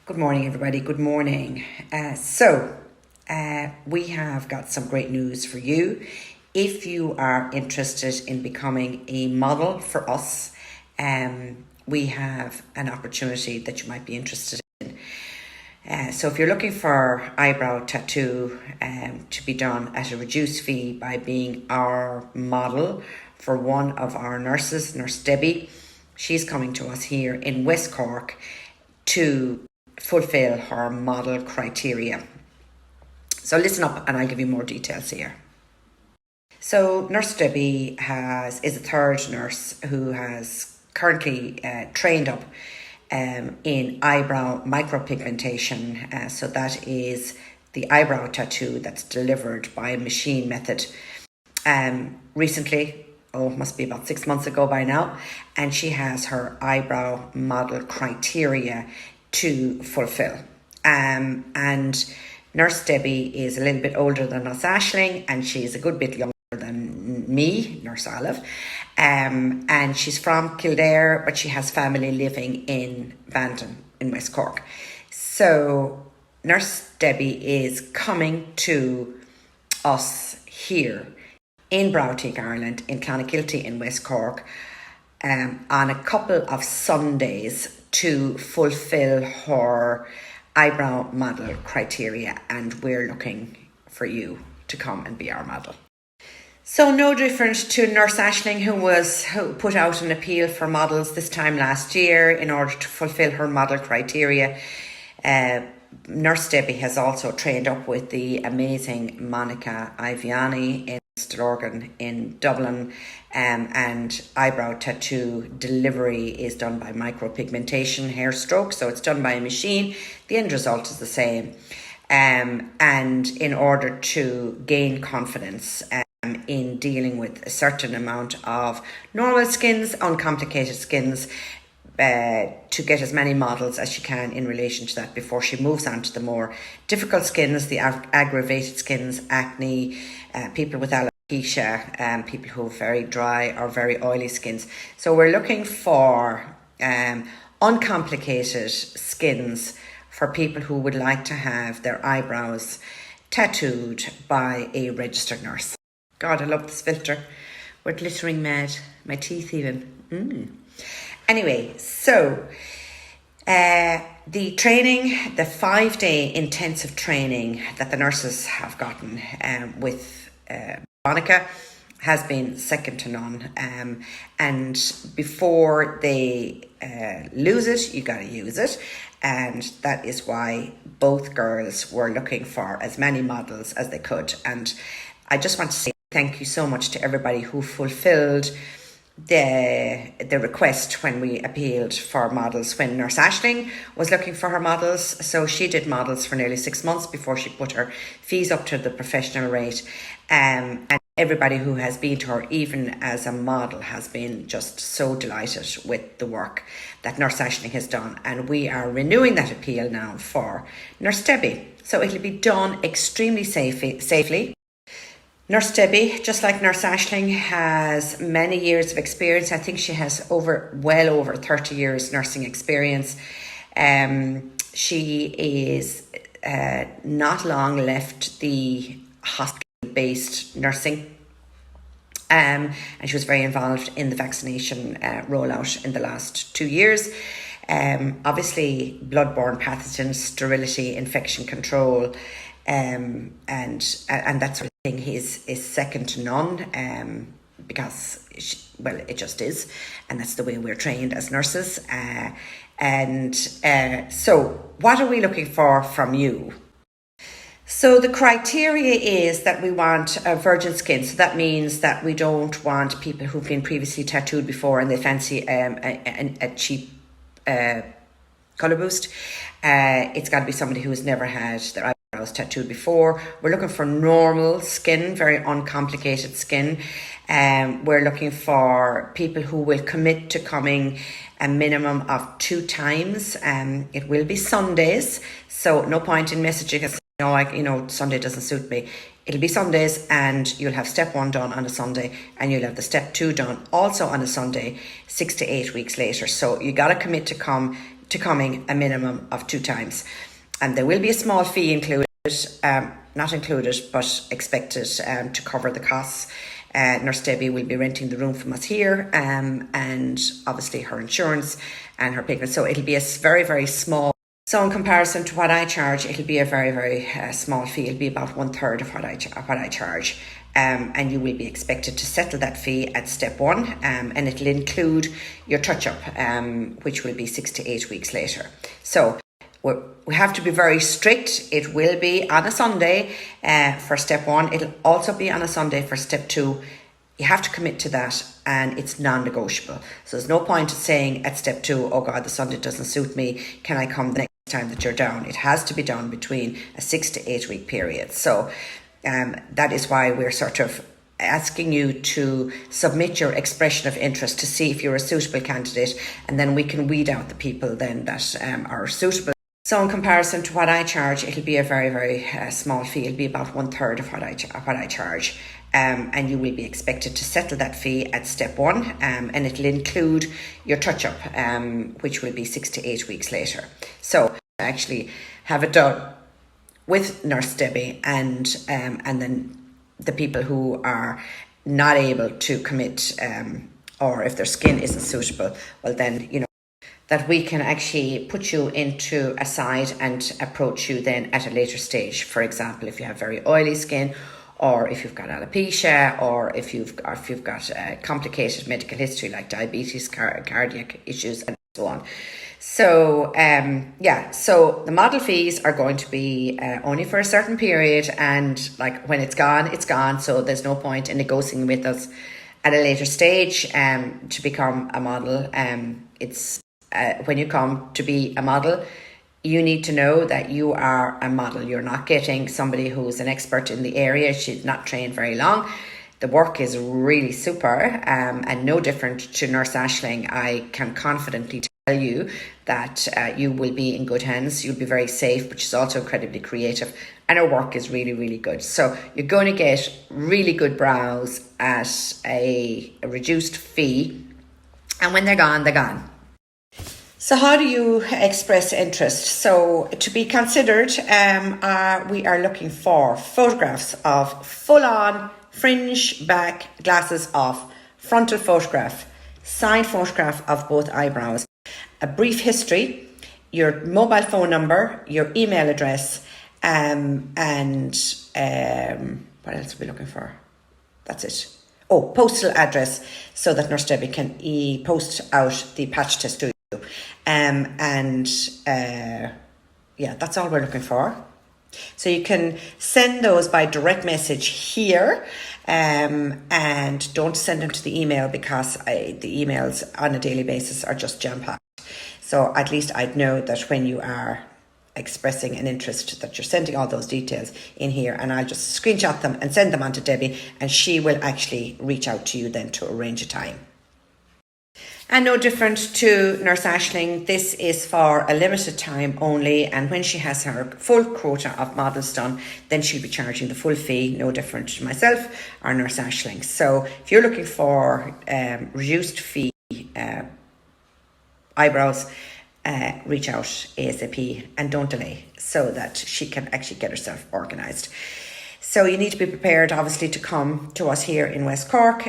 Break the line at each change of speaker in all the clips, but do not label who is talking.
Good morning, everybody. Good morning. We have got some great news for you. If you are interested in becoming a model for us, we have an opportunity that you might be interested in. So if you're looking for eyebrow tattoo to be done at a reduced fee by being our model for one of our nurses, Nurse Debbie, she's coming to us here in West Cork to fulfill her model criteria. So listen up and I'll give you more details here. So Nurse Debbie is a third nurse who has currently trained up in eyebrow micropigmentation. So that is the eyebrow tattoo that's delivered by a machine method. Recently, must be about 6 months ago by now, and she has her eyebrow model criteria to fulfill. And Nurse Debbie is a little bit older than us Aisling, and she's a good bit younger than me, Nurse Olive. And she's from Kildare, but she has family living in Bandon in West Cork. So Nurse Debbie is coming to us here in Browteak, Ireland, in Clonakilty in West Cork, on a couple of Sundays to fulfill her eyebrow model criteria, and we're looking for you to come and be our model. So no different to Nurse Aisling, who put out an appeal for models this time last year in order to fulfill her model criteria. Nurse Debbie has also trained up with the amazing Monica Iviani in Stillorgan in Dublin, and eyebrow tattoo delivery is done by micropigmentation hair stroke, so it's done by a machine. The end result is the same, and in order to gain confidence in dealing with a certain amount of normal skins, uncomplicated skins, to get as many models as she can in relation to that before she moves on to the more difficult skins, the aggravated skins, acne, people with alopecia, people who have very dry or very oily skins. So we're looking for uncomplicated skins for people who would like to have their eyebrows tattooed by a registered nurse. God, I love this filter. We're glittering mad. My teeth even. Anyway, so the training, the 5-day intensive training that the nurses have gotten with Monica has been second to none. And before they lose it, you got to use it. And that is why both girls were looking for as many models as they could. And I just want to say thank you so much to everybody who fulfilled the request when we appealed for models when Nurse Aisling was looking for her models. So she did models for nearly 6 months before she put her fees up to the professional rate, and everybody who has been to her even as a model has been just so delighted with the work that Nurse Aisling has done, and we are renewing that appeal now for Nurse Debbie, so it'll be done extremely safely. Nurse Debbie, just like Nurse Aisling, has many years of experience. I think she has well over 30 years nursing experience. She is not long left the hospital-based nursing, and she was very involved in the vaccination rollout in the last 2 years. Obviously, bloodborne pathogens, sterility, infection control, and that sort of thing is second to none, because it just is, and that's the way we're trained as nurses. So what are we looking for from you? So the criteria is that we want a virgin skin. So that means that we don't want people who've been previously tattooed before and they fancy a cheap colour boost. It's got to be somebody who has never had their eyebrows tattooed before. We're looking for normal skin, very uncomplicated skin. We're looking for people who will commit to coming a minimum of 2 times. It will be Sundays, so no point in messaging us, Sunday doesn't suit me. It'll be Sundays, and you'll have step 1 done on a Sunday, and you'll have the step 2 done also on a Sunday, 6 to 8 weeks later. So you got to commit to come to coming a minimum of 2 times. And there will be a small fee included, not included, but expected to cover the costs. Nurse Debbie will be renting the room from us here, and obviously her insurance and her payment. So it'll be a very, very small. So in comparison to what I charge, it'll be a very, very small fee. It'll be about 1/3 of what I charge. And you will be expected to settle that fee at step 1, and it'll include your touch-up, which will be 6 to 8 weeks later. So we have to be very strict. It will be on a Sunday for step 1. It'll also be on a Sunday for step 2. You have to commit to that, and it's non-negotiable. So there's no point in saying at step 2, oh God, the Sunday doesn't suit me. Can I come the next time that you're down? It has to be done between a 6 to 8 week period. So that is why we're sort of asking you to submit your expression of interest to see if you're a suitable candidate, and then we can weed out the people then that are suitable. So in comparison to what I charge, it'll be a very, very small fee. It'll be about 1/3 of what I charge. And you will be expected to settle that fee at step 1, and it'll include your touch-up, which will be 6 to 8 weeks later. So actually have it done with Nurse Debbie, and then the people who are not able to commit, or if their skin isn't suitable, well then, that we can actually put you into a side and approach you then at a later stage. For example, if you have very oily skin, or if you've got alopecia, or if you've got a complicated medical history like diabetes, cardiac issues, and so on. So so the model fees are going to be only for a certain period, and like when it's gone, it's gone. So there's no point in negotiating with us at a later stage to become a model. It's when you come to be a model, you need to know that you are a model. You're not getting somebody who's an expert in the area. She's not trained very long. The work is really super, and no different to Nurse Aisling. I can confidently tell you that you will be in good hands. You'll be very safe, but she's also incredibly creative, and her work is really, really good. So you're going to get really good brows at a reduced fee, and when they're gone, they're gone. So how do you express interest? So to be considered, we are looking for photographs of full-on fringe back, glasses off, frontal photograph, signed photograph of both eyebrows, a brief history, your mobile phone number, your email address, and what else are we looking for? That's it. Oh, postal address, so that Nurse Debbie can post out the patch test to you. That's all we're looking for. So you can send those by direct message here, and don't send them to the email, because the emails on a daily basis are just jam-packed. So at least I'd know that when you are expressing an interest, that you're sending all those details in here, and I'll just screenshot them and send them on to Debbie, and she will actually reach out to you then to arrange a time. And no different to Nurse Aisling, this is for a limited time only, and when she has her full quota of models done, then she'll be charging the full fee, no different to myself or Nurse Aisling. So if you're looking for reduced fee eyebrows, reach out ASAP and don't delay, so that she can actually get herself organised. So you need to be prepared, obviously, to come to us here in West Cork.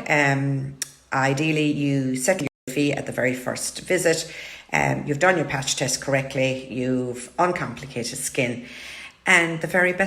Ideally, you settle your fee at the very first visit. You've done your patch test correctly, you've uncomplicated skin, and the very best